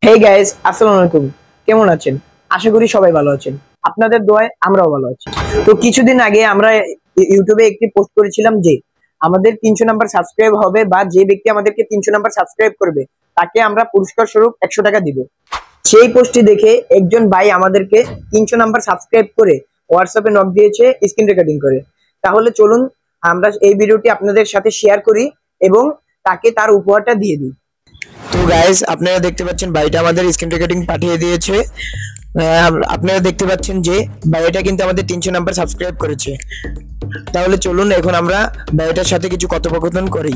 Hey guys, আসসালামু আলাইকুম। কেমন আছেন? আশা করি সবাই ভালো আছেন। আপনাদের দোয়ায় আমরাও ভালো আছি। তো কিছুদিন আগে আমরা ইউটিউবে একটি পোস্ট করেছিলাম যে আমাদের 300 নাম্বার সাবস্ক্রাইব হবে বা যে ব্যক্তি আমাদেরকে 300 নাম্বার সাবস্ক্রাইব করবে তাকে আমরা পুরস্কার স্বরূপ 100 টাকা দিব। সেই পোস্টটি দেখে একজন ভাই আমাদেরকে 300 নাম্বার সাবস্ক্রাইব করে হোয়াটসঅ্যাপে নক দিয়েছে স্ক্রিন রেকর্ডিং করে। তাহলে চলুন আমরা এই ভিডিওটি আপনাদের সাথে শেয়ার করি এবং তাকে তার উপহারটা দিয়ে দিই। তো গাইস, আপনারা দেখতে পাচ্ছেন ভাইটা আমাদের স্ক্রিন রেকর্ডিং পাঠিয়ে দিয়েছে। আপনারা দেখতে পাচ্ছেন যে ভাইটা কিন্তু আমাদের 300 নাম্বার সাবস্ক্রাইব করেছে। তাহলে চলুন এখন আমরা ভাইটার সাথে কিছু কথোপকথন করি।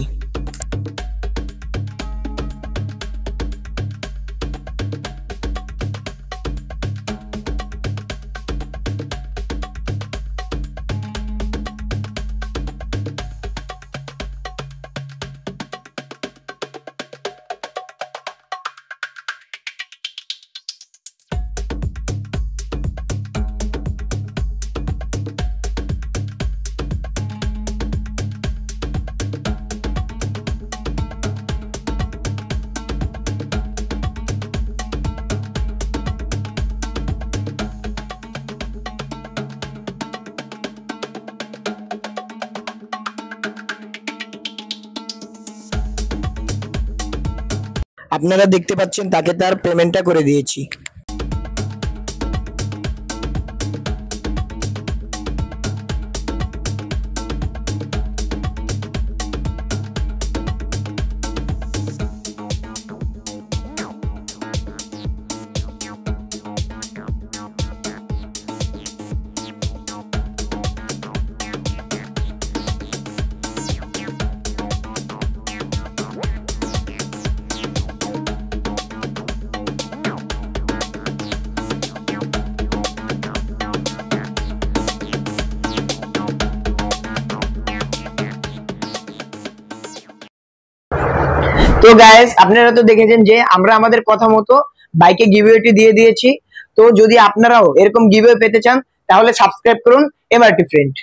আপনারা দেখতে পাচ্ছেন তাকে তার পেমেন্টটা করে দিয়েছি। তো গাইস, আপনারা তো দেখেছেন যে আমরা আমাদের কথা মতো বাইকে গিভওয়েটি দিয়ে দিয়েছি। তো যদি আপনারাও এরকম গিভওয়ে পেতে চান তাহলে সাবস্ক্রাইব করুন এমআরটি ফ্রেন্ড।